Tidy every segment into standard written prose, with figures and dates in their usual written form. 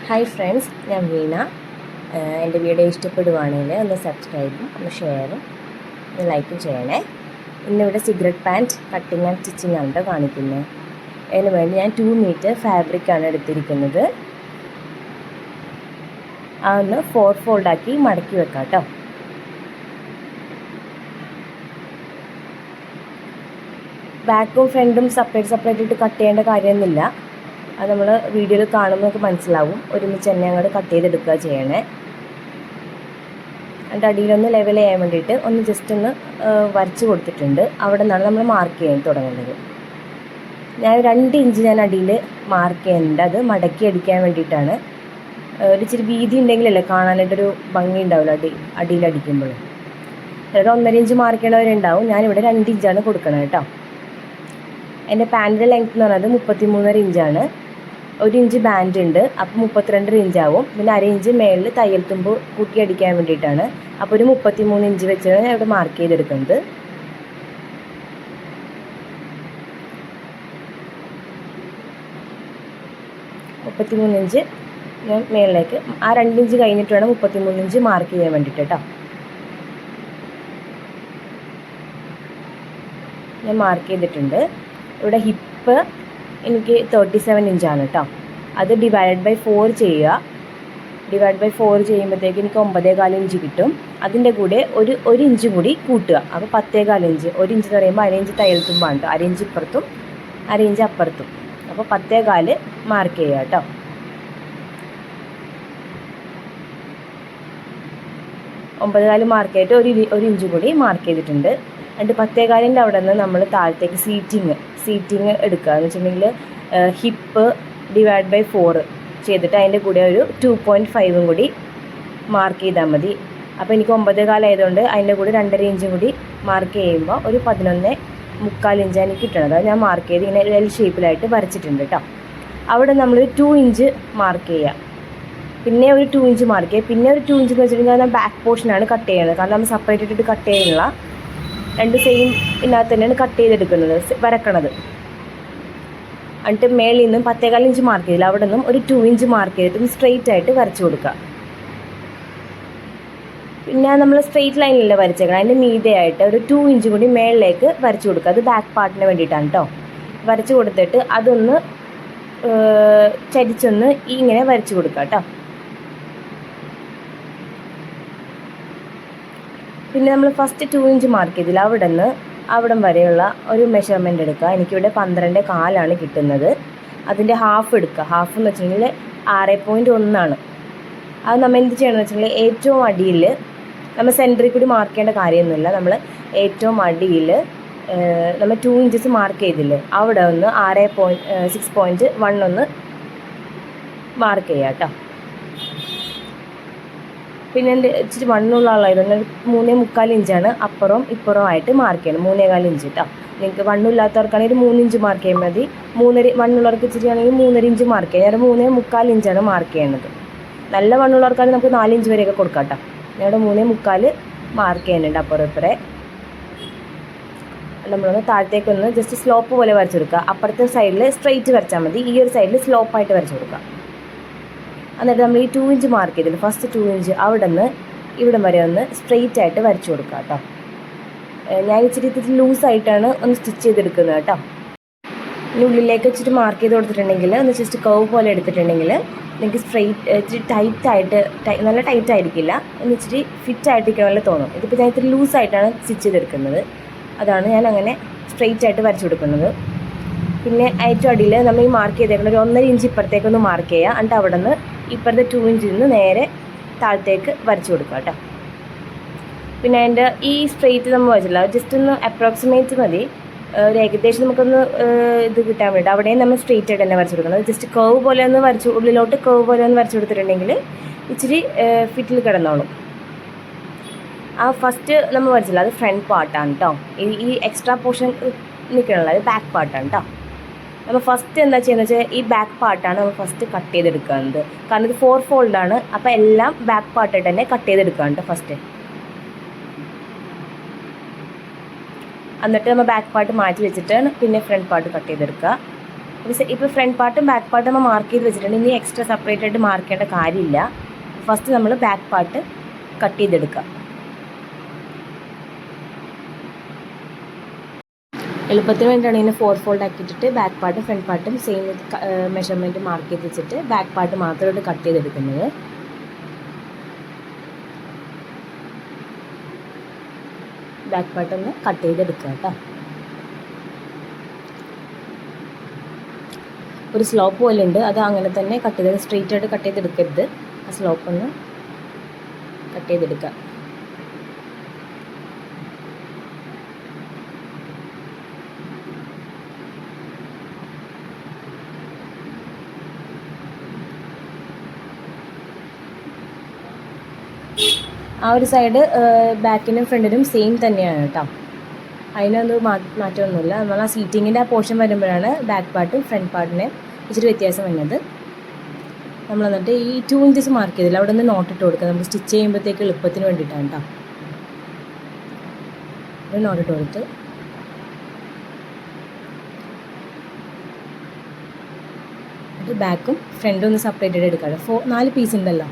Hi friends, ഞാൻ വീണ. എൻ്റെ video ഇഷ്ടപ്പെടുവാണെങ്കിൽ ഒന്ന് സബ്സ്ക്രൈബും ഒന്ന് ഷെയറും ഒന്ന് ലൈക്കും ചെയ്യണേ. ഇന്നിവിടെ cigarette pant cutting and stitching ആണ് കാണിക്കുന്നത്. അതിന് വേണ്ടി ഞാൻ 2 മീറ്റർ ഫാബ്രിക്കാണ് എടുത്തിരിക്കുന്നത്. അതൊന്ന് 4 ഫോൾഡാക്കി മടക്കി വെക്കാം കേട്ടോ. ബാക്കും ഫ്രണ്ടും സെപ്പറേറ്റ് ഇട്ട് കട്ട് ചെയ്യേണ്ട കാര്യമൊന്നുമില്ല. അത് നമ്മൾ വീഡിയോയിൽ കാണുമ്പോൾ നമുക്ക് മനസ്സിലാവും. ഒരുമിച്ച് തന്നെ അങ്ങോട്ട് കട്ട് ചെയ്തെടുക്കുക ചെയ്യണേ. അതിൻ്റെ അടിയിലൊന്ന് ലെവൽ ചെയ്യാൻ വേണ്ടിയിട്ട് ഒന്ന് ജസ്റ്റ് ഒന്ന് വരച്ച് കൊടുത്തിട്ടുണ്ട്. അവിടെ നിന്നാണ് നമ്മൾ മാർക്ക് ചെയ്യാൻ തുടങ്ങുന്നത്. ഞാൻ 2 ഇഞ്ച് ഞാൻ അടിയിൽ മാർക്ക് ചെയ്യുന്നുണ്ട്. അത് മടക്കി അടിക്കാൻ വേണ്ടിയിട്ടാണ്. ഒരു ഇച്ചിരി വീതി ഉണ്ടെങ്കിലല്ലേ കാണാനായിട്ടൊരു ഭംഗി ഉണ്ടാവില്ല അടിയിലടിക്കുമ്പോൾ. ചിലർ 1.5 ഇഞ്ച് മാർക്ക് ചെയ്യേണ്ടവരുണ്ടാവും. ഞാനിവിടെ 2 ഇഞ്ചാണ് കൊടുക്കണത് കേട്ടോ. എൻ്റെ പാൻറ്റിൻ്റെ ലെങ്ത്ത് എന്ന് പറയുന്നത് 33.5 ഇഞ്ചാണ്. 1 ഇഞ്ച് ബാൻഡ് ഉണ്ട്, അപ്പോൾ 32 ഇഞ്ചാവും. പിന്നെ 1/2 ഇഞ്ച് മേളിൽ തയ്യൽ തുമ്പ് കൂട്ടി അടിക്കാൻ വേണ്ടിയിട്ടാണ്. അപ്പോൾ ഒരു 33 ഇഞ്ച് വെച്ചാണ് ഞാൻ ഇവിടെ മാർക്ക് ചെയ്തെടുക്കുന്നത്. ഇഞ്ച് ഞാൻ മേളിലേക്ക് ആ 2 ഇഞ്ച് കഴിഞ്ഞിട്ട് വേണം 33 ഇഞ്ച് മാർക്ക് ചെയ്യാൻ വേണ്ടിയിട്ട് കേട്ടോ. ഞാൻ മാർക്ക് ചെയ്തിട്ടുണ്ട്. ഇവിടെ ഹിപ്പ് എനിക്ക് 37 ഇഞ്ചാണ് കേട്ടോ. അത് ഡിവൈഡ്/4 ചെയ്യുക. ഡിവൈഡ്/4 ചെയ്യുമ്പോഴത്തേക്ക് എനിക്ക് 9.25 ഇഞ്ച് കിട്ടും. അതിൻ്റെ കൂടെ ഒരു ഇഞ്ച് കൂടി കൂട്ടുക. അപ്പോൾ 10.25 ഇഞ്ച്. 1 ഇഞ്ച് എന്ന് പറയുമ്പോൾ 1/2 ഇഞ്ച് തയ്യൽ തുമ്പാണ് കേട്ടോ. 1/2 ഇഞ്ച് ഇപ്പുറത്തും 1/2 ഇഞ്ച് അപ്പുറത്തും. അപ്പോൾ 10.25 മാർക്ക് ചെയ്യുക കേട്ടോ. ഒമ്പതേകാല് മാർക്ക് ചെയ്തിട്ട് ഒരു ഇഞ്ച് കൂടി മാർക്ക് ചെയ്തിട്ടുണ്ട്. എന്നിട്ട് 10.25 അവിടെ നിന്ന് നമ്മൾ താഴത്തേക്ക് സീറ്റിങ് എടുക്കുക. എന്ന് വെച്ചിട്ടുണ്ടെങ്കിൽ ഹിപ്പ് ഡിവൈഡ്/4 ചെയ്തിട്ട് അതിൻ്റെ കൂടെ ഒരു 2.5 കൂടി മാർക്ക് ചെയ്താൽ മതി. അപ്പോൾ എനിക്ക് 9.25 ആയതുകൊണ്ട് അതിൻ്റെ കൂടെ 2.5 ഇഞ്ചും കൂടി മാർക്ക് ചെയ്യുമ്പോൾ ഒരു 11.25 ഇഞ്ചാണ് എനിക്ക് കിട്ടണത്. അത് ഞാൻ മാർക്ക് ചെയ്ത് ഇങ്ങനെ എൽ ഷേപ്പിലായിട്ട് വരച്ചിട്ടുണ്ട് കേട്ടോ. അവിടെ നമ്മൾ 2 ഇഞ്ച് മാർക്ക് ചെയ്യുക. പിന്നെ ഒരു 2 ഇഞ്ച് മാർക്ക് ചെയ്യുക. പിന്നെ ഒരു 2 ഇഞ്ച് എന്ന് വെച്ചിട്ടുണ്ടെങ്കിൽ ഞാൻ ബാക്ക് പോർഷനാണ് കട്ട് ചെയ്യുന്നത്. കാരണം നമ്മൾ സെപ്പറേറ്റ് ഇട്ടിട്ട് കട്ട് ചെയ്യുന്നില്ല. 2 സെയിം ഇതിനകത്ത് തന്നെയാണ് കട്ട് ചെയ്തെടുക്കുന്നത്, വരക്കണത്. എന്നിട്ട് മേളിൽ നിന്നും 10.25 ഇഞ്ച് മാർക്ക് ചെയ്തില്ല, അവിടെ നിന്നും ഒരു 2 ഇഞ്ച് മാർക്ക് ചെയ്തിട്ട് സ്ട്രെയിറ്റ് ആയിട്ട് വരച്ചു കൊടുക്കുക. പിന്നെ നമ്മൾ സ്ട്രെയിറ്റ് ലൈനിലല്ല വരച്ചേക്കണം, അതിൻ്റെ മീതെയായിട്ട് ഒരു 2 ഇഞ്ച് കൂടി മേളിലേക്ക് വരച്ചു കൊടുക്കുക. അത് ബാക്ക് പാർട്ടിന് വേണ്ടിയിട്ടാണ് കേട്ടോ. വരച്ചു കൊടുത്തിട്ട് അതൊന്ന് ചരിച്ചൊന്ന് ഇങ്ങനെ വരച്ചു കൊടുക്കുക കേട്ടോ. പിന്നെ നമ്മൾ ഫസ്റ്റ് 2 ഇഞ്ച് മാർക്ക് ചെയ്തില്ല, അവിടം വരെയുള്ള ഒരു മെഷർമെൻ്റ് എടുക്കുക. എനിക്കിവിടെ 12.25 കിട്ടുന്നത്. അതിൻ്റെ ഹാഫ് എടുക്കുക. ഹാഫ് എന്ന് വെച്ചിട്ടുണ്ടെങ്കിൽ 6.1 അത് നമ്മൾ എന്ത് ചെയ്യണമെന്ന് വെച്ചിട്ടുണ്ടെങ്കിൽ ഏറ്റവും അടിയിൽ നമ്മൾ സെൻറ്ററിൽ കൂടി മാർക്ക് ചെയ്യേണ്ട കാര്യമൊന്നുമില്ല. നമ്മൾ ഏറ്റവും അടിയിൽ നമ്മൾ 2 ഇഞ്ചസ് മാർക്ക് ചെയ്തില്ലേ, അവിടെ ഒന്ന് 6.1 ഒന്ന് മാർക്ക് ചെയ്യുക കേട്ടോ. പിന്നെ എൻ്റെ ഇച്ചിരി വണ്ണുള്ള ആളായതുകൊണ്ട് 3.25 ഇഞ്ചാണ് അപ്പുറവും ഇപ്പുറവും ആയിട്ട് മാർക്ക് ചെയ്യണം. 3.25 ഇഞ്ച് കേട്ടോ. നിങ്ങൾക്ക് വണ്ണമില്ലാത്തവർക്കാണെങ്കിൽ 3 ഇഞ്ച് മാർക്ക് ചെയ്യാൻ മതി. വണ്ണുള്ളവർക്ക് ഇച്ചിരി ആണെങ്കിൽ 3.5 ഇഞ്ച് മാർക്ക് ചെയ്യാം. ഞാൻ 3.25 ഇഞ്ചാണ് മാർക്ക് ചെയ്യേണ്ടത്. നല്ല വണ്ണുള്ളവർക്കാണെങ്കിൽ നമുക്ക് 4 ഇഞ്ച് വരെയൊക്കെ കൊടുക്കാം കേട്ടോ. ഞങ്ങളുടെ 3.25 മാർക്ക് ചെയ്യുന്നുണ്ട് അപ്പുറം ഇപ്പുറേ. നമ്മളൊന്ന് താഴത്തേക്കൊന്ന് ജസ്റ്റ് സ്ലോപ്പ് പോലെ വരച്ചു കൊടുക്കുക. അപ്പുറത്തെ സൈഡിൽ സ്ട്രെയിറ്റ് വരച്ചാൽ മതി. ഈ ഒരു സൈഡിൽ സ്ലോപ്പായിട്ട് വരച്ചു കൊടുക്കുക. എന്നിട്ട് നമ്മൾ ഈ 2 ഇഞ്ച് മാർക്ക് ചെയ്തില്ല, ഫസ്റ്റ് 2 ഇഞ്ച് അവിടെ നിന്ന് ഇവിടം വരെ ഒന്ന് സ്ട്രെയിറ്റ് ആയിട്ട് വരച്ചു കൊടുക്കുക കേട്ടോ. ഞാൻ ഇച്ചിരി ലൂസായിട്ടാണ് ഒന്ന് സ്റ്റിച്ച് ചെയ്തെടുക്കുന്നത് കേട്ടോ. ഇനി ഉള്ളിലേക്ക് വെച്ചിട്ട് മാർക്ക് ചെയ്ത് കൊടുത്തിട്ടുണ്ടെങ്കിൽ ഒന്ന് ജസ്റ്റ് കർവ് പോലെ എടുത്തിട്ടുണ്ടെങ്കിൽ നിങ്ങൾക്ക് ഇച്ചിരി നല്ല ടൈറ്റ് ആയിരിക്കില്ല, ഒന്ന് ഇച്ചിരി ഫിറ്റ് ആയിട്ടിരിക്കണമല്ലോ തോന്നും. ഇതിപ്പോൾ ഞാൻ ഇത്തിരി ലൂസായിട്ടാണ് സ്റ്റിച്ച് ചെയ്തെടുക്കുന്നത്. അതാണ് ഞാൻ അങ്ങനെ സ്ട്രെയിറ്റ് ആയിട്ട് വരച്ചു കൊടുക്കുന്നത്. പിന്നെ ഏറ്റവും അടിയിൽ നമ്മൾ ഈ മാർക്ക് ചെയ്തേക്കുന്ന ഒരു 1.5 ഇഞ്ച് ഇപ്പുറത്തേക്കൊന്ന് മാർക്ക് ചെയ്യുക. എന്നിട്ട് അവിടെ നിന്ന് ഇപ്പുറത്തെ 2 ഇഞ്ചിൽ നിന്ന് നേരെ താഴത്തേക്ക് വരച്ചു കൊടുക്കുക കേട്ടോ. പിന്നെ അതിൻ്റെ ഈ സ്ട്രെയിറ്റ് നമ്മൾ വരച്ചില്ല, ജസ്റ്റ് ഒന്ന് അപ്രോക്സിമേറ്റ് മതി. ഒരു ഏകദേശം നമുക്കൊന്ന് ഇത് കിട്ടാൻ വേണ്ടി അവിടെയും നമ്മൾ സ്ട്രെയിറ്റ് ആയിട്ട് തന്നെ വരച്ചു കൊടുക്കുന്നത്. ജസ്റ്റ് കർവ് പോലെ ഒന്ന് ഉള്ളിലോട്ട് കർവ് പോലെ ഒന്ന് വരച്ചു കൊടുത്തിട്ടുണ്ടെങ്കിൽ ഇച്ചിരി ഫിറ്റിൽ കിടന്നോളും. ആ ഫസ്റ്റ് നമ്മൾ വരച്ചില്ല, അത് ഫ്രണ്ട് പാർട്ടാണ് കേട്ടോ. ഈ എക്സ്ട്രാ പോർഷൻ നിൽക്കണമല്ലോ, അത് ബാക്ക് പാർട്ടാണ് കേട്ടോ. നമ്മൾ ഫസ്റ്റ് എന്താ ചെയ്യുന്നത് വെച്ചാൽ ഈ ബാക്ക് പാർട്ടാണ് നമ്മൾ ഫസ്റ്റ് കട്ട് ചെയ്തെടുക്കുന്നത്. കാരണം ഇത് 4 ഫോൾഡാണ്. അപ്പോൾ എല്ലാം ബാക്ക് പാർട്ടായിട്ട് തന്നെ കട്ട് ചെയ്തെടുക്കുകയാണ് ഫസ്റ്റ്. എന്നിട്ട് നമ്മൾ ബാക്ക് പാർട്ട് മാറ്റി വെച്ചിട്ട് പിന്നെ ഫ്രണ്ട് പാർട്ട് കട്ട് ചെയ്തെടുക്കുക. ഇപ്പോൾ ഫ്രണ്ട് പാർട്ടും ബാക്ക് പാർട്ടും നമ്മൾ മാർക്ക് ചെയ്ത് വെച്ചിട്ടുണ്ട്. ഇനി എക്സ്ട്രാ സെപ്പറേറ്റ് ആയിട്ട് മാർക്ക് ചെയ്യേണ്ട കാര്യമില്ല. ഫസ്റ്റ് നമ്മൾ ബാക്ക് പാർട്ട് കട്ട് ചെയ്തെടുക്കുക. എളുപ്പത്തിന് വേണ്ടിയാണ് ഇങ്ങനെ 4 ഫോൾഡ് ആക്കിയിട്ടിട്ട് ബാക്ക് പാർട്ടും ഫ്രണ്ട് പാർട്ടും സെയിം മെഷർമെൻറ്റ് മാർക്ക് ചെയ്ത് വെച്ചിട്ട് ബാക്ക് പാർട്ട് മാത്രമായിട്ട് കട്ട് ചെയ്തെടുക്കുന്നത്. ബാക്ക് പാർട്ട് ഒന്ന് കട്ട് ചെയ്തെടുക്കുക കേട്ടോ. ഒരു സ്ലോപ്പ് പോലെ ഉണ്ട്, അത് അങ്ങനെ തന്നെ കട്ട് ചെയ്ത് സ്ട്രെയിറ്റ് ആയിട്ട് കട്ട് ചെയ്തെടുക്കരുത്. ആ സ്ലോപ്പ് ഒന്ന് കട്ട് ചെയ്തെടുക്കുക. ആ ഒരു സൈഡ് ബാക്കിനും ഫ്രണ്ടിനും സെയിം തന്നെയാണ് കേട്ടോ, അതിനൊന്നും മാറ്റമൊന്നുമില്ല. നമ്മൾ ആ സീറ്റിങ്ങിൻ്റെ ആ പോർഷൻ വരുമ്പോഴാണ് ബാക്ക് പാർട്ടും ഫ്രണ്ട് പാർട്ടിനെ ഇച്ചിരി വ്യത്യാസം വരുന്നത്. നമ്മൾ എന്നിട്ട് ഈ 2 ഇഞ്ചസ് മാർക്ക് ചെയ്തില്ല, അവിടെ നിന്ന് നോട്ട് ഇട്ട് കൊടുക്കുക. നമ്മൾ സ്റ്റിച്ച് ചെയ്യുമ്പോഴത്തേക്ക് എളുപ്പത്തിന് വേണ്ടിയിട്ടാണ് കേട്ടോ. ഒരു നോട്ട് ഇട്ട് കൊടുത്ത് ബാക്കും ഫ്രണ്ടും ഒന്ന് സെപ്പറേറ്റ് ആയിട്ട് എടുക്കാം. 4 പീസ് ഉണ്ടല്ലോ,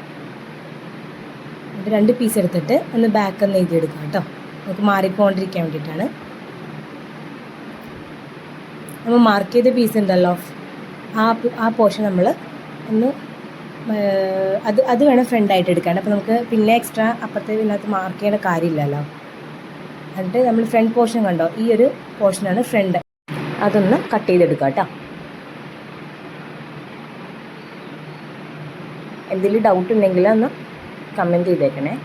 2 പീസ് എടുത്തിട്ട് ഒന്ന് ബാക്ക് ഒന്ന് എഴുതിയെടുക്കാം കേട്ടോ. നമുക്ക് മാറിപ്പോണ്ടിരിക്കാൻ വേണ്ടിയിട്ടാണ്. നമ്മൾ മാർക്ക് ചെയ്ത പീസ് ഉണ്ടല്ലോ, ആ പോർഷൻ നമ്മൾ ഒന്ന് അത് വേണം ഫ്രണ്ടായിട്ട് എടുക്കാൻ. അപ്പോൾ നമുക്ക് പിന്നെ എക്സ്ട്രാ അപ്പുറത്തെ ഇതിനകത്ത് മാർക്ക് ചെയ്യേണ്ട കാര്യമില്ലല്ലോ. എന്നിട്ട് നമ്മൾ ഫ്രണ്ട് പോർഷൻ കണ്ടോ, ഈ ഒരു പോർഷനാണ് ഫ്രണ്ട്, അതൊന്ന് കട്ട് ചെയ്തെടുക്കാം കേട്ടോ. എന്തെങ്കിലും ഡൗട്ട് ഉണ്ടെങ്കിൽ ഒന്ന് കമൻറ്റ് ചെയ്തേക്കണേ.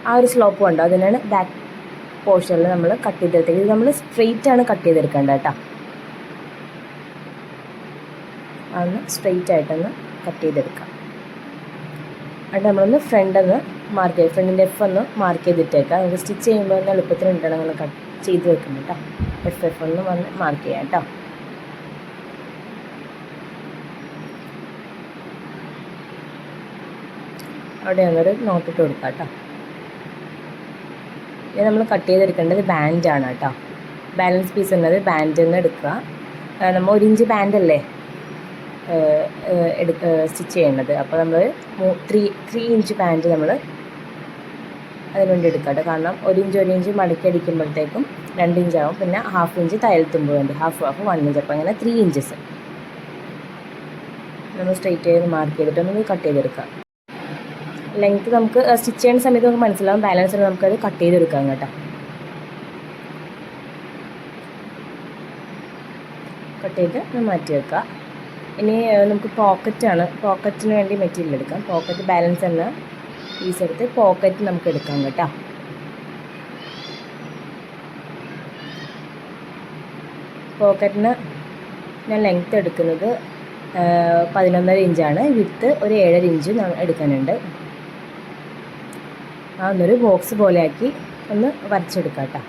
ആ ഒരു സ്ലോപ്പ് കണ്ടോ, അതിനാണ് ബാക്ക് പോർഷനിൽ നമ്മൾ കട്ട് ചെയ്തെടുത്തത്. ഇത് നമ്മൾ സ്ട്രെയിറ്റ് ആണ് കട്ട് ചെയ്തെടുക്കേണ്ടത് കേട്ടോ. അതൊന്ന് സ്ട്രെയിറ്റ് ആയിട്ടൊന്ന് കട്ട് ചെയ്തെടുക്കാം. അത് നമ്മളൊന്ന് ഫ്രണ്ടൊന്ന് മാർക്ക് ചെയ്ത് ഫ്രണ്ടിൻ്റെ എഫ് ഒന്ന് മാർക്ക് ചെയ്തിട്ടേക്കാം. നമുക്ക് സ്റ്റിച്ച് ചെയ്യുമ്പോൾ ഒന്ന് എളുപ്പത്തിന് വേണ്ടിയിട്ടാണ് നമ്മൾ കട്ട് ചെയ്ത് വെക്കുന്നത് കേട്ടോ. എഫ് ഒന്ന് വന്ന് മാർക്ക് ചെയ്യാം കേട്ടോ. അവിടെ ഒന്നൊരു നോട്ടിട്ട് കൊടുക്കാം കേട്ടോ. ഇത് നമ്മൾ കട്ട് ചെയ്തെടുക്കേണ്ടത് ബാൻഡാണ് കേട്ടോ. ബാലൻസ് പീസ് ഉള്ളത് ബാൻഡിൽ നിന്ന് എടുക്കുക. നമ്മൾ 1 ഇഞ്ച് ബാൻഡല്ലേ സ്റ്റിച്ച് ചെയ്യേണ്ടത്. അപ്പോൾ നമ്മൾ 3 ഇഞ്ച് ബാൻഡ് നമ്മൾ അതിനുവേണ്ടി എടുക്കാം കേട്ടോ. കാരണം 1 ഇഞ്ച് മടക്കി അടിക്കുമ്പോഴത്തേക്കും 2 ഇഞ്ചാവും. പിന്നെ 1/2 ഇഞ്ച് തയ്യൽത്തുമ്പോൾ വേണ്ടി ഹാഫ് 1 ഇഞ്ച്. അപ്പോൾ അങ്ങനെ 3 ഇഞ്ചസ് നമ്മൾ സ്ട്രെയിറ്റ് ചെയ്ത് മാർക്ക് ചെയ്തിട്ട് നമുക്ക് കട്ട് ചെയ്തെടുക്കാം. ലെങ്ത് നമുക്ക് സ്റ്റിച്ച് ചെയ്യുന്ന സമയത്ത് നമുക്ക് മനസ്സിലാവും. ബാലൻസ് നമുക്കത് കട്ട് ചെയ്തെടുക്കാം കേട്ടോ. കട്ട് ചെയ്ത് മാറ്റി വെക്കുക. ഇനി നമുക്ക് പോക്കറ്റിന് വേണ്ടി മെറ്റീരിയൽ എടുക്കാം. പോക്കറ്റ് ബാലൻസ് എന്ന പീസ് എടുത്ത് പോക്കറ്റ് നമുക്ക് എടുക്കാം കേട്ടോ. പോക്കറ്റിന് ഞാൻ ലെങ്ത്ത് എടുക്കുന്നത് 11.5 ഇഞ്ചാണ്. വിഡ്ത്ത് ഒരു 7.5 ഇഞ്ച് എടുക്കാനുണ്ട്. ഒന്നൊരു ബോക്സ് പോലെ ആക്കി ഒന്ന് വരച്ചെടുക്കാം കേട്ടോ.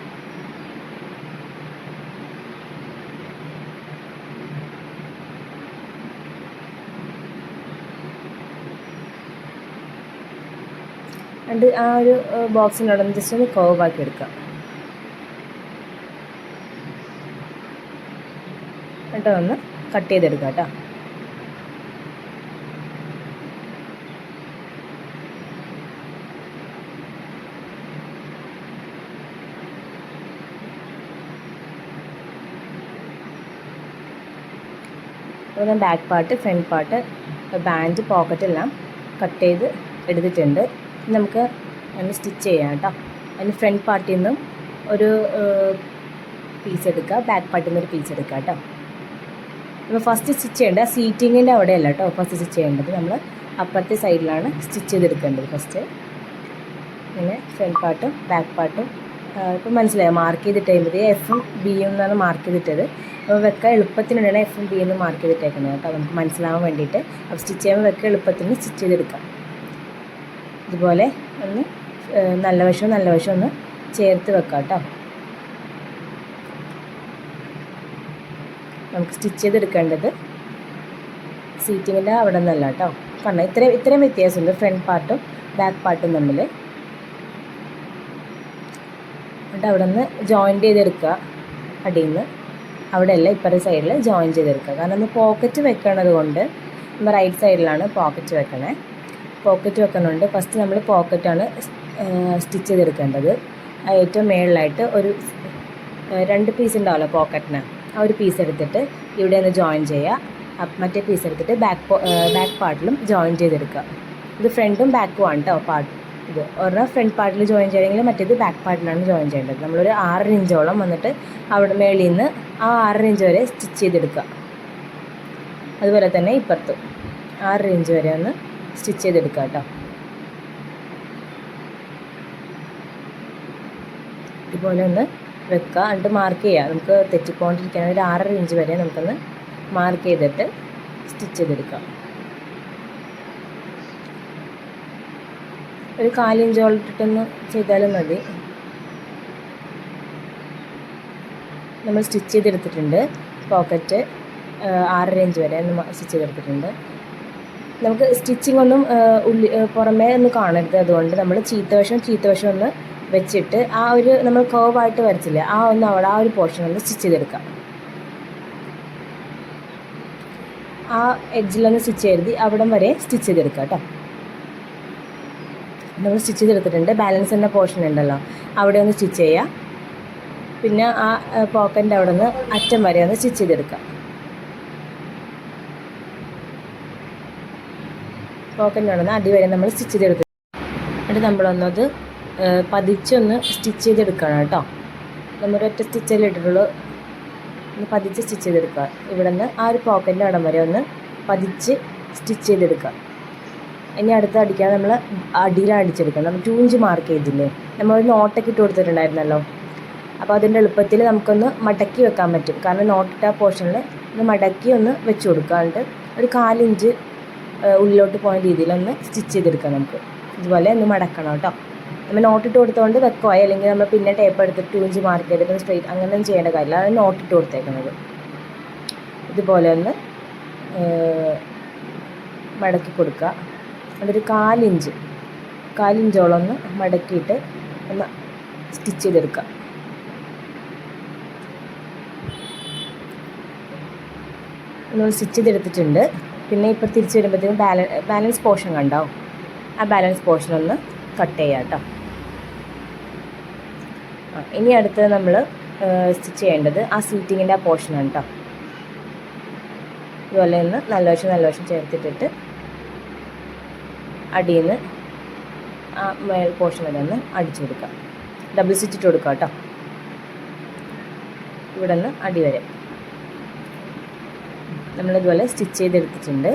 and ആ ഒരു ബോക്സിനോട് ജസ്റ്റ് ഒന്ന് കർവ് ആക്കി എടുക്കാം. എന്നിട്ട് ഒന്ന് കട്ട് ചെയ്തെടുക്കാം കേട്ടോ. അതുപോലെ back part, front part, band, pocket എല്ലാം കട്ട് ചെയ്ത് എടുത്തിട്ടുണ്ട്. നമുക്ക് ഒന്ന് സ്റ്റിച്ച് ചെയ്യാം കേട്ടോ. അതിന് ഫ്രണ്ട് പാർട്ടിൽ നിന്നും ഒരു പീസ് എടുക്കുക, ബാക്ക് പാർട്ടിൽ നിന്ന് ഒരു പീസ് എടുക്കുക കേട്ടോ. നമ്മൾ ഫസ്റ്റ് സ്റ്റിച്ച് ചെയ്യേണ്ടത് സീറ്റിങ്ങിൻ്റെ അവിടെയല്ല കേട്ടോ. ഫസ്റ്റ് സ്റ്റിച്ച് ചെയ്യേണ്ടത് നമ്മൾ അപ്പുറത്തെ സൈഡിലാണ് സ്റ്റിച്ച് ചെയ്തെടുക്കേണ്ടത് ഫസ്റ്റ്. പിന്നെ ഫ്രണ്ട് പാർട്ടും ബാക്ക് പാർട്ടും ഇപ്പം മനസ്സിലായോ, മാർക്ക് ചെയ്തിട്ട് കഴിയുമ്പോൾ എഫും ബിയും എന്നാണ് മാർക്ക് ചെയ്തിട്ടത്. അപ്പോൾ വെക്കാൻ എളുപ്പത്തിനാണ് എഫും ബി എന്ന് മാർക്ക് ചെയ്തിട്ടേക്കുന്നത് കേട്ടോ, നമുക്ക് മനസ്സിലാവാൻ വേണ്ടിയിട്ട്. അപ്പോൾ സ്റ്റിച്ച് ചെയ്യുമ്പോൾ വെക്കാൻ എളുപ്പത്തിന് സ്റ്റിച്ച് ചെയ്തെടുക്കാം. ഇതുപോലെ ഒന്ന് നല്ല വശം ഒന്ന് ചേർത്ത് വെക്കാം കേട്ടോ. നമുക്ക് സ്റ്റിച്ച് ചെയ്തെടുക്കേണ്ടത് സീറ്റിങ്ങിൻ്റെ അവിടെ നിന്നല്ല കേട്ടോ. കാരണം ഇത്രയും വ്യത്യാസമുണ്ട് ഫ്രണ്ട് പാർട്ടും ബാക്ക് പാർട്ടും തമ്മിൽ. എന്നിട്ട് അവിടെ നിന്ന് ജോയിൻറ്റ് ചെയ്തെടുക്കുക. അടിയിൽ നിന്ന് അവിടെയല്ല ഇപ്പുറത്തെ സൈഡിൽ ജോയിൻ ചെയ്തെടുക്കുക. കാരണം നമ്മൾ പോക്കറ്റ് വെക്കണത് കൊണ്ട് നമ്മൾ റൈറ്റ് സൈഡിലാണ് പോക്കറ്റ് വെക്കണേ. പോക്കറ്റ് വെക്കണതുകൊണ്ട് ഫസ്റ്റ് നമ്മൾ പോക്കറ്റാണ് സ്റ്റിച്ച് ചെയ്തെടുക്കേണ്ടത്. ഏറ്റവും മേളിലായിട്ട് ഒരു 2 പീസ് ഉണ്ടാവുമല്ലോ പോക്കറ്റിന്, ആ ഒരു പീസ് എടുത്തിട്ട് ഇവിടെ ഒന്ന് ജോയിൻ ചെയ്യുക. മറ്റേ പീസ് എടുത്തിട്ട് ബാക്ക് പാർട്ടിലും ജോയിൻ ചെയ്തെടുക്കുക. ഇത് ഫ്രണ്ടും ബാക്കും ആണ് കേട്ടോ പാർട്ട്. ഇത് ഒരെണ്ണം ഫ്രണ്ട് പാർട്ടിൽ ജോയിൻ ചെയ്യണമെങ്കിൽ മറ്റേത് ബാക്ക് പാർട്ടിലാണ് ജോയിൻ ചെയ്യേണ്ടത്. നമ്മളൊരു 6 ഇഞ്ചോളം വന്നിട്ട് അവിടെ മേളിൽ നിന്ന് ആ 6 ഇഞ്ച് വരെ സ്റ്റിച്ച് ചെയ്തെടുക്കുക. അതുപോലെ തന്നെ ഇപ്പുറത്തും 6 ഇഞ്ച് വരെ ഒന്ന് സ്റ്റിച്ച് ചെയ്തെടുക്കുക കേട്ടോ. ഇതുപോലെ ഒന്ന് വെക്കുക. എന്നിട്ട് മാർക്ക് ചെയ്യുക. നമുക്ക് തെറ്റിക്കൊണ്ടിരിക്കാൻ ഒരു 6 ഇഞ്ച് വരെ നമുക്കൊന്ന് മാർക്ക് ചെയ്തിട്ട് സ്റ്റിച്ച് ചെയ്തെടുക്കാം. ഒരു 4 ഇഞ്ചോളം ഇട്ടിട്ടൊന്ന് ചെയ്താലും മതി. നമ്മൾ സ്റ്റിച്ച് ചെയ്തെടുത്തിട്ടുണ്ട്. പോക്കറ്റ് 6 ഇഞ്ച് വരെ ഒന്ന് സ്റ്റിച്ച് ചെയ്തെടുത്തിട്ടുണ്ട്. നമുക്ക് സ്റ്റിച്ചിങ് ഒന്നും പുറമേ ഒന്ന് കാണരുത്. അതുകൊണ്ട് നമ്മൾ ചീത്തവശം ഒന്ന് വെച്ചിട്ട് ആ ഒരു നമ്മൾ കർവായിട്ട് വരച്ചില്ലേ, ആ ഒരു പോർഷൻ ഒന്ന് സ്റ്റിച്ച് ചെയ്തെടുക്കാം. ആ എഡ്ജിലൊന്ന് സ്റ്റിച്ച് ചെയ്ത് അവിടം വരെ സ്റ്റിച്ച് ചെയ്തെടുക്കാം കേട്ടോ. നമ്മൾ സ്റ്റിച്ച് ചെയ്തെടുത്തിട്ടുണ്ട്. ബാലൻസ് എന്ന പോർഷൻ ഉണ്ടല്ലോ, അവിടെ ഒന്ന് സ്റ്റിച്ച് ചെയ്യുക. പിന്നെ ആ പോക്കറ്റിൻ്റെ അവിടെ നിന്ന് അറ്റം വരെ ഒന്ന് സ്റ്റിച്ച് ചെയ്തെടുക്കാം. പോക്കറ്റിൻ്റെ അവിടെ നിന്ന് അടി വരെ നമ്മൾ സ്റ്റിച്ച് ചെയ്തെടുക്കുക. എന്നിട്ട് നമ്മളൊന്നത് പതിച്ചൊന്ന് സ്റ്റിച്ച് ചെയ്തെടുക്കണം കേട്ടോ. നമ്മളൊരൊറ്റ സ്റ്റിച്ചല്ലേ ഇട്ടിട്ടുള്ളൂ. ഒന്ന് പതിച്ച് സ്റ്റിച്ച് ചെയ്തെടുക്കുക. ഇവിടെ നിന്ന് ആ ഒരു പോക്കറ്റിൻ്റെ അടം വരെ ഒന്ന് പതിച്ച് സ്റ്റിച്ച് ചെയ്തെടുക്കുക. ഇനി അടുത്ത് അടിക്കാൻ നമ്മൾ അടിയിലാണ് അടിച്ചെടുക്കണം. നമ്മൾ 2 ഇഞ്ച് മാർക്ക് ചെയ്തില്ലേ, നമ്മളൊരു നോട്ടൊക്കെ ഇട്ട് കൊടുത്തിട്ടുണ്ടായിരുന്നല്ലോ. അപ്പോൾ അതിൻ്റെ എളുപ്പത്തിൽ നമുക്കൊന്ന് മടക്കി വെക്കാൻ പറ്റും. കാരണം നോട്ടിട്ട പോർഷനിൽ ഒന്ന് മടക്കി ഒന്ന് വെച്ച് കൊടുക്കുക. എന്നിട്ട് ഒരു 4 ഇഞ്ച് ഉള്ളിലോട്ട് പോകുന്ന രീതിയിലൊന്ന് സ്റ്റിച്ച് ചെയ്തെടുക്കാം. നമുക്ക് ഇതുപോലെ ഒന്ന് മടക്കണം കേട്ടോ. നമ്മൾ നോട്ടിട്ട് കൊടുത്തുകൊണ്ട് വെക്കുമോ, അല്ലെങ്കിൽ നമ്മൾ പിന്നെ ടേപ്പ് എടുത്തിട്ട് 2 ഇഞ്ച് മാർക്ക് ചെയ്തിട്ട് സ്ട്രെയിറ്റ് അങ്ങനെയൊന്നും ചെയ്യേണ്ട കാര്യമില്ല. അത് നോട്ടിട്ട് കൊടുത്തേക്കുന്നത്. ഇതുപോലെ ഒന്ന് മടക്കി കൊടുക്കുക. അതൊരു 4 ഇഞ്ചോളം ഒന്ന് മടക്കിയിട്ട് ഒന്ന് സ്റ്റിച്ച് ചെയ്തെടുക്കുക. നമ്മൾ സ്റ്റിച്ച് ചെയ്തെടുത്തിട്ടുണ്ട്. പിന്നെ ഇപ്പോൾ തിരിച്ച് വരുമ്പോഴത്തേക്കും ബാലൻസ് പോർഷൻ കണ്ടാവും. ആ ബാലൻസ് പോർഷൻ ഒന്ന് കട്ട് ചെയ്യാം കേട്ടോ. ഇനി അടുത്തത് നമ്മൾ സ്റ്റിച്ച് ചെയ്യേണ്ടത് ആ സീറ്റിങ്ങിൻ്റെ ആ പോർഷനാണ് കേട്ടോ. ഇതുപോലെ ഒന്ന് നല്ല വശം ചേർത്തിട്ടിട്ട് അടിയിൽ നിന്ന് ആ മേൽ പോർഷൻ വരെ ഒന്ന് അടിച്ചു കൊടുക്കാം. ഡബിൾ സ്റ്റിച്ച് ഇട്ട് കൊടുക്കാം കേട്ടോ. ഇവിടെ നിന്ന് അടി വരെ നമ്മളിതുപോലെ സ്റ്റിച്ച് ചെയ്തെടുത്തിട്ടുണ്ട്.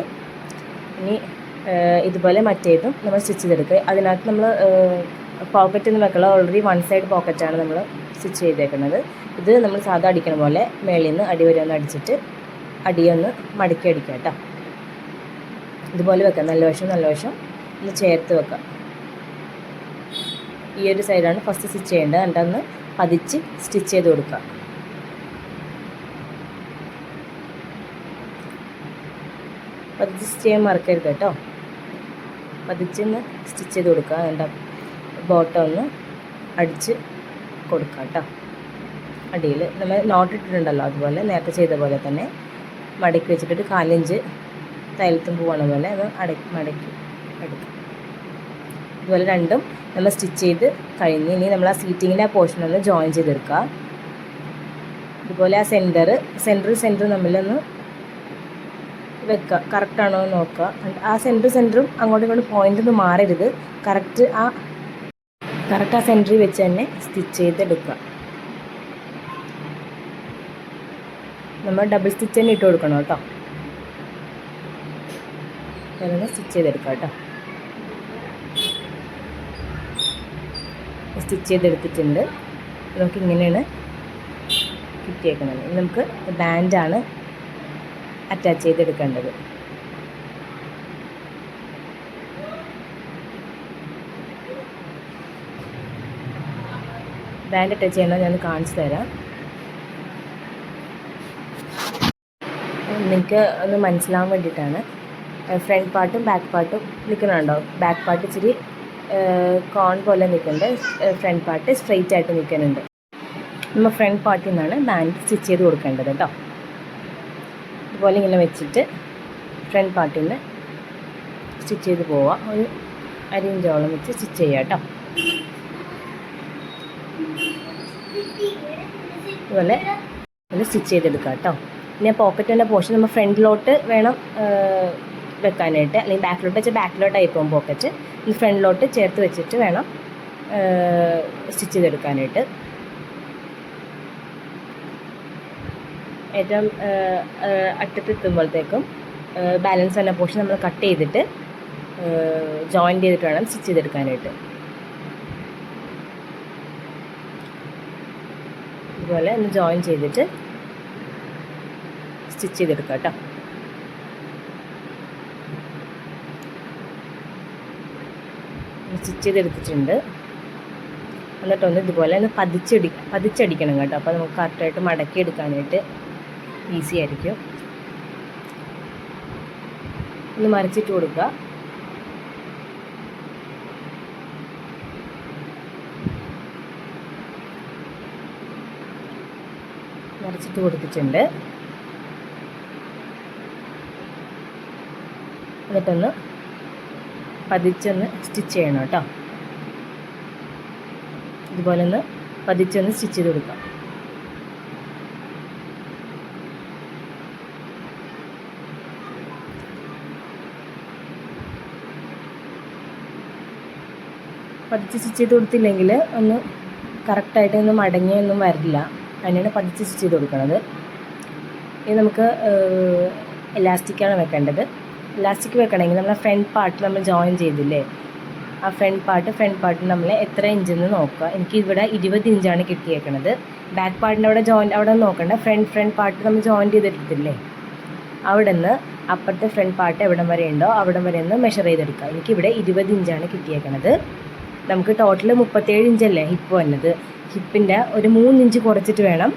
ഇനി ഇതുപോലെ മറ്റേതും നമ്മൾ സ്റ്റിച്ച് ചെയ്തെടുക്കുക. അതിനകത്ത് നമ്മൾ പോക്കറ്റ് എന്ന് വെക്കുള്ള ഓൾറെഡി 1 സൈഡ് പോക്കറ്റാണ് നമ്മൾ സ്റ്റിച്ച് ചെയ്തേക്കുന്നത്. ഇത് നമ്മൾ സാധാ അടിക്കണ പോലെ മേളിൽ നിന്ന് അടി വരെ ഒന്ന് അടിച്ചിട്ട് അടിയൊന്ന് മടക്കി അടിക്കുക കേട്ടോ. ഇതുപോലെ വെക്കാം. നല്ല വശം ഒന്ന് ചേർത്ത് വെക്കാം. ഈ ഒരു സൈഡാണ് ഫസ്റ്റ് സ്റ്റിച്ച് ചെയ്യേണ്ടത്. എന്നിട്ടൊന്ന് പതിച്ച് സ്റ്റിച്ച് ചെയ്ത് കൊടുക്കുക. പതിച്ച് സ്റ്റിച്ച് ചെയ്യാൻ മറക്കരുത് കേട്ടോ. പതിച്ചൊന്ന് സ്റ്റിച്ച് ചെയ്ത് കൊടുക്കുക. എന്നിട്ട് ബോട്ടം ഒന്ന് അടിച്ച് കൊടുക്കുക കേട്ടോ. അടിയിൽ നമ്മൾ നോട്ടിട്ടിട്ടുണ്ടല്ലോ, അതുപോലെ നേരത്തെ ചെയ്ത പോലെ തന്നെ മടക്കി വെച്ചിട്ട് 4 ഇഞ്ച് തയ്യലത്തും പോകണ പോലെ അത് മടക്കി എടുക്കുക. ഇതുപോലെ രണ്ടും നമ്മൾ സ്റ്റിച്ച് ചെയ്ത് കഴിഞ്ഞ് ഇനി നമ്മൾ ആ സീറ്റിങ്ങിൻ്റെ ആ പോർഷൻ ഒന്ന് ജോയിൻ ചെയ്തെടുക്കുക. ഇതുപോലെ ആ സെൻറ്ററും തമ്മിലൊന്ന് വെക്കുക. കറക്റ്റാണോ എന്ന് നോക്കുക. ആ സെൻറ്ററും അങ്ങോട്ടും ഇങ്ങോട്ടും പോയിൻ്റ് ഒന്നും മാറരുത്. കറക്റ്റ് ആ സെൻറ്ററിൽ വെച്ച് തന്നെ സ്റ്റിച്ച് ചെയ്തെടുക്കുക. നമ്മൾ ഡബിൾ സ്റ്റിച്ച് തന്നെ ഇട്ട് കൊടുക്കണം കേട്ടോ. ഞാനൊന്ന് സ്റ്റിച്ച് ചെയ്തെടുക്കാം കേട്ടോ. സ്റ്റിച്ച് ചെയ്തെടുത്തിട്ടുണ്ട്. നമുക്ക് ഇങ്ങനെയാണ് കിട്ടിയേക്കുന്നത്. ഇനി നമുക്ക് ബാൻഡാണ് അറ്റാച്ച് ചെയ്തെടുക്കേണ്ടത്. ബാൻഡ് അറ്റാച്ച് ചെയ്യണം, ഞാൻ കാണിച്ചു തരാം. നിങ്ങൾക്ക് ഒന്ന് മനസ്സിലാവാൻ വേണ്ടിയിട്ടാണ്. ഫ്രണ്ട് പാർട്ടും ബാക്ക് പാർട്ടും നിൽക്കുന്നുണ്ടോ. ബാക്ക് പാർട്ട് ഇച്ചിരി കോൺ പോലെ നിൽക്കുന്നുണ്ട്, ഫ്രണ്ട് പാർട്ട് സ്ട്രെയിറ്റ് ആയിട്ട് നിൽക്കുന്നുണ്ട്. നമ്മൾ ഫ്രണ്ട് പാർട്ടിൽ നിന്നാണ് ബാൻഡ് സ്റ്റിച്ച് ചെയ്ത് കൊടുക്കേണ്ടത് കേട്ടോ. അതുപോലെ ഇങ്ങനെ വെച്ചിട്ട് ഫ്രണ്ട് പാർട്ടിൽ നിന്ന് സ്റ്റിച്ച് ചെയ്ത് പോവാം. ഒരു 1/2 ഇഞ്ചോളം വെച്ച് സ്റ്റിച്ച് ചെയ്യാം കേട്ടോ. അതുപോലെ ഒന്ന് സ്റ്റിച്ച് ചെയ്തെടുക്കാം കേട്ടോ. പിന്നെ പോക്കറ്റിൻ്റെ പോർഷൻ നമ്മൾ ഫ്രണ്ടിലോട്ട് വേണം വെക്കാനായിട്ട്, അല്ലെങ്കിൽ ബാക്കിലോട്ട് വെച്ചാൽ ബാക്കിലോട്ടായി പോകും പോക്കറ്റ്. ഫ്രണ്ടിലോട്ട് ചേർത്ത് വെച്ചിട്ട് വേണം സ്റ്റിച്ച് ചെയ്തെടുക്കാനായിട്ട്. ഏറ്റവും അറ്റത്തെത്തുമ്പോഴത്തേക്കും ബാലൻസ് വരുന്ന പോർഷൻ നമ്മൾ കട്ട് ചെയ്തിട്ട് ജോയിൻ ചെയ്തിട്ട് വേണം സ്റ്റിച്ച് ചെയ്തെടുക്കാനായിട്ട്. ഇതുപോലെ ഒന്ന് ജോയിൻ ചെയ്തിട്ട് സ്റ്റിച്ച് ചെയ്തെടുക്കാം കേട്ടോ. സ്റ്റിച്ച് ചെയ്തെടുത്തിട്ടുണ്ട്. എന്നിട്ടൊന്ന് ഇതുപോലെ ഒന്ന് പതിച്ചടിക്കണം കേട്ടോ. അപ്പോൾ നമുക്ക് കറക്റ്റായിട്ട് മടക്കി എടുക്കാനായിട്ട് ഈസി ആയിരിക്കും. ഒന്ന് മറിച്ചിട്ട് കൊടുക്കുക. മറിച്ചിട്ട് കൊടുത്തിട്ടുണ്ട്. എന്നിട്ടൊന്ന് പതിച്ചൊന്ന് സ്റ്റിച്ച് ചെയ്യണം കേട്ടോ. ഇതുപോലെ ഒന്ന് പതിച്ചൊന്ന് സ്റ്റിച്ച് ചെയ്ത് കൊടുക്കാം. പതിച്ച് സ്റ്റിച്ച് ചെയ്ത് കൊടുത്തില്ലെങ്കിൽ ഒന്ന് കറക്റ്റായിട്ട് ഒന്ന് മടങ്ങിയൊന്നും വരില്ല. അതിനാണ് പതിച്ച് സ്റ്റിച്ച് ചെയ്ത് കൊടുക്കുന്നത്. ഇനി നമുക്ക് എലാസ്റ്റിക്കാണ് വെക്കേണ്ടത്. ഇലാസ്റ്റിക് വെക്കണമെങ്കിൽ നമ്മൾ ഫ്രണ്ട് പാർട്ട് നമ്മൾ ജോയിൻ ചെയ്തില്ലേ, ആ ഫ്രണ്ട് പാർട്ട് നമ്മൾ എത്ര ഇഞ്ചെന്ന് നോക്കുക. എനിക്ക് ഇവിടെ 20 ഇഞ്ചാണ് കിട്ടിയേക്കണത്. ബാക്ക് പാർട്ടിൻ്റെ അവിടെ നോക്കണ്ട, ഫ്രണ്ട് പാർട്ട് നമ്മൾ ജോയിൻ ചെയ്തെടുത്തില്ലേ, അവിടെ നിന്ന് അപ്പുറത്തെ ഫ്രണ്ട് പാർട്ട് എവിടം വരെ ഉണ്ടോ അവിടം വരെ ഒന്ന് മെഷർ ചെയ്തെടുക്കുക. എനിക്കിവിടെ 20 ഇഞ്ചാണ് കിട്ടിയേക്കണത്. നമുക്ക് ടോട്ടൽ 37 ഇഞ്ചല്ലേ ഹിപ്പ് വന്നത്. ഹിപ്പിൻ്റെ ഒരു 3 ഇഞ്ച് കുറച്ചിട്ട് വേണം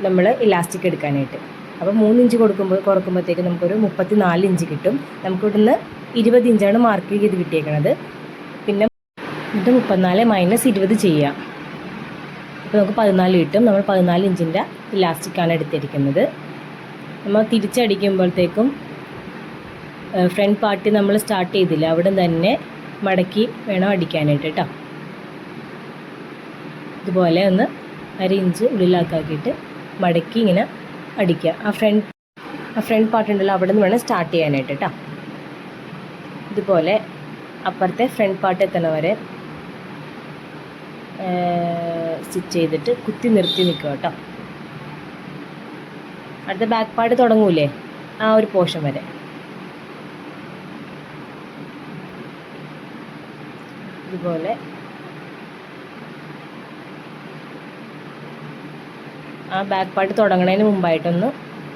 നമ്മൾ ഇലാസ്റ്റിക് എടുക്കാനായിട്ട്. അപ്പോൾ 3 ഇഞ്ച് കുറക്കുമ്പോഴത്തേക്ക് നമുക്കൊരു 34 ഇഞ്ച് കിട്ടും. നമുക്കിവിടുന്ന് 20 ഇഞ്ചാണ് മാർക്ക് ചെയ്ത് കിട്ടിയേക്കണത്. പിന്നെ 34 - 20 ചെയ്യാം. അപ്പോൾ നമുക്ക് 14 കിട്ടും. നമ്മൾ 14 ഇഞ്ചിൻ്റെ ഇലാസ്റ്റിക്കാണ് എടുത്തിരിക്കുന്നത്. നമ്മൾ തിരിച്ചടിക്കുമ്പോഴത്തേക്കും ഫ്രണ്ട് പാർട്ട് നമ്മൾ സ്റ്റാർട്ട് ചെയ്തില്ല, അവിടെ തന്നെ മടക്കി വേണം അടിക്കാനായിട്ട് കേട്ടോ. ഇതുപോലെ ഒന്ന് 1/2 ഇഞ്ച് ഉള്ളിലാക്കിയിട്ട് മടക്കി ഇങ്ങനെ അടിക്കുക. ആ ഫ്രണ്ട് പാർട്ട് ഉണ്ടല്ലോ അവിടെ നിന്ന് വേണം സ്റ്റാർട്ട് ചെയ്യാനായിട്ട് കേട്ടോ. ഇതുപോലെ അപ്പുറത്തെ ഫ്രണ്ട് പാർട്ട് എത്തണ വരെ സ്റ്റിച്ച് ചെയ്തിട്ട് കുത്തി നിർത്തി നിൽക്കുക കേട്ടോ. അടുത്ത ബാക്ക് പാർട്ട് തുടങ്ങൂലേ, ആ ഒരു പോർഷൻ വരെ. ഇതുപോലെ ആ ബാക്ക് പാർട്ട് തുടങ്ങുന്നതിന് മുമ്പായിട്ടൊന്ന്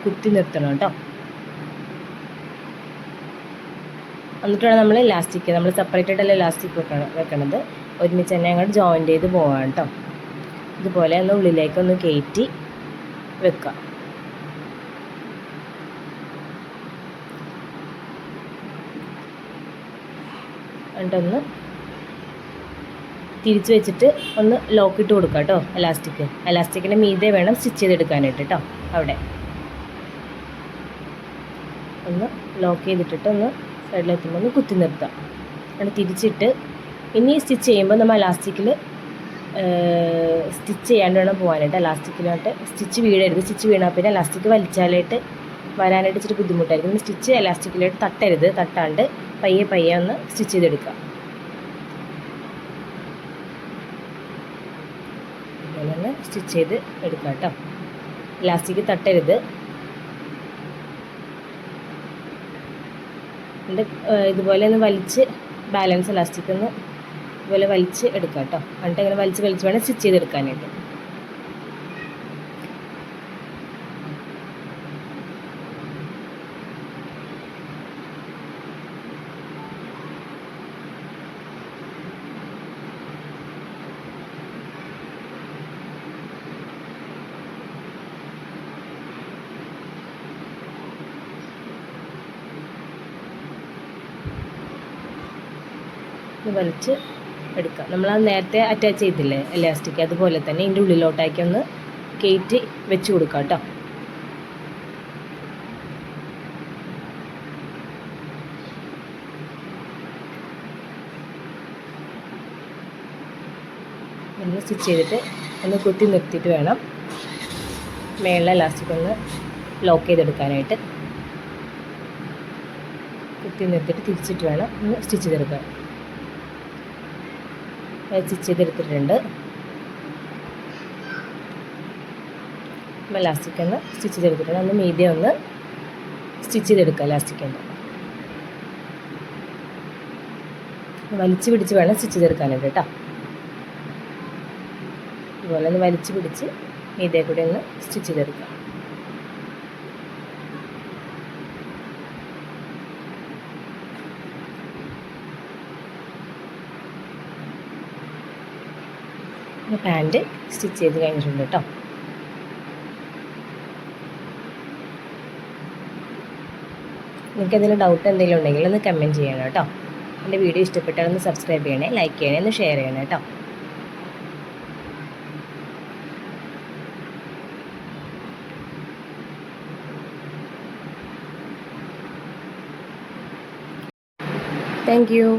കുത്തി നിർത്തണം കേട്ടോ. എന്നിട്ട് വേണം നമ്മൾ ഇലാസ്റ്റിക്, നമ്മൾ സെപ്പറേറ്റ് ആയിട്ടല്ല ഇലാസ്റ്റിക് വെക്കണത്, ഒരുമിച്ച് തന്നെ അങ്ങോട്ട് ജോയിൻ ചെയ്ത് പോവാം കേട്ടോ. ഇതുപോലെ ഒന്ന് ഉള്ളിലേക്കൊന്ന് കയറ്റി വെക്കുക. എന്നിട്ടൊന്ന് തിരിച്ച് വെച്ചിട്ട് ഒന്ന് ലോക്കിട്ട് കൊടുക്കുക കേട്ടോ. എലാസ്റ്റിക്കിൻ്റെ മീതെ വേണം സ്റ്റിച്ച് ചെയ്തെടുക്കാനായിട്ട് കേട്ടോ. അവിടെ ഒന്ന് ലോക്ക് ചെയ്തിട്ടിട്ട് ഒന്ന് സൈഡിലെത്തുമ്പോൾ ഒന്ന് കുത്തി നിർത്താം. എന്നിട്ട് തിരിച്ചിട്ട് ഇനി സ്റ്റിച്ച് ചെയ്യുമ്പോൾ നമ്മൾ എലാസ്റ്റിക്കിൽ സ്റ്റിച്ച് ചെയ്യാണ്ട് വേണം പോകാനായിട്ട്. എലാസ്റ്റിക്കിലോട്ട് സ്റ്റിച്ച് വീഴരുത്. സ്റ്റിച്ച് വീണാൽ പിന്നെ എലാസ്റ്റിക് വലിച്ചാലായിട്ട് വരാനായിട്ട് ഇച്ചിരി ബുദ്ധിമുട്ടായിരിക്കും. സ്റ്റിച്ച് എലാസ്റ്റിക്കിലോട്ട് തട്ടാണ്ട് പയ്യെ ഒന്ന് സ്റ്റിച്ച് ചെയ്തെടുക്കുക. അതുപോലെ തന്നെ സ്റ്റിച്ച് ചെയ്ത് എടുക്കാം കേട്ടോ. എലാസ്റ്റിക് തട്ടരുത്. ഇതുപോലെ ഒന്ന് വലിച്ച് ബാലൻസ് എലാസ്റ്റിക് ഒന്ന് ഇതുപോലെ വലിച്ച് എടുക്കാം കേട്ടോ. എന്നിട്ട് ഇങ്ങനെ വലിച്ച് വേണം സ്റ്റിച്ച് ചെയ്തെടുക്കാനായിട്ട്. വലിച്ച് എടുക്കാം. നമ്മൾ നേരത്തെ അറ്റാച്ച് ചെയ്തില്ലേ എലാസ്റ്റിക്, അതുപോലെ തന്നെ ഇതിൻ്റെ ഉള്ളിലോട്ടാക്കി ഒന്ന് കയറ്റി വെച്ച് കൊടുക്കാം കേട്ടോ. ഒന്ന് സ്റ്റിച്ച് ചെയ്തിട്ട് ഒന്ന് കുത്തി നിർത്തിയിട്ട് വേണം മേളിലെ എലാസ്റ്റിക് ഒന്ന് ലോക്ക് ചെയ്തെടുക്കാനായിട്ട്. കുത്തി നിർത്തിയിട്ട് തിരിച്ചിട്ട് വേണം ഒന്ന് സ്റ്റിച്ച് ചെയ്തെടുക്കാൻ. സ്റ്റിച്ച് ചെയ്തെടുത്തിട്ടുണ്ട്. എലാസ്റ്റിക് ഒന്ന് സ്റ്റിച്ച് ചെയ്തെടുത്തിട്ടുണ്ട്. ഒന്ന് മീഡിയ ഒന്ന് സ്റ്റിച്ച് ചെയ്തെടുക്കുക. എലാസ്റ്റിക്കിൻ്റെ വലിച്ച് പിടിച്ച് വേണം സ്റ്റിച്ച് ചെയ്തെടുക്കാനായിട്ട് കേട്ടോ. ഇതുപോലെ ഒന്ന് വലിച്ച് പിടിച്ച് മീഡിയ കൂടെ ഒന്ന് സ്റ്റിച്ച് ചെയ്തെടുക്കുക. പാൻറ്റ് സ്റ്റിച്ച് ചെയ്ത് കഴിഞ്ഞിട്ടുണ്ട് കേട്ടോ. നിങ്ങൾക്ക് എന്തെങ്കിലും ഡൗട്ട് എന്തെങ്കിലും ഉണ്ടെങ്കിൽ ഒന്ന് കമൻറ്റ് ചെയ്യണം കേട്ടോ. എൻ്റെ വീഡിയോ ഇഷ്ടപ്പെട്ടാൽ ഒന്ന് സബ്സ്ക്രൈബ് ചെയ്യണേ, ലൈക്ക് ചെയ്യണേ, ഒന്ന് ഷെയർ ചെയ്യണേ കേട്ടോ. Thank you.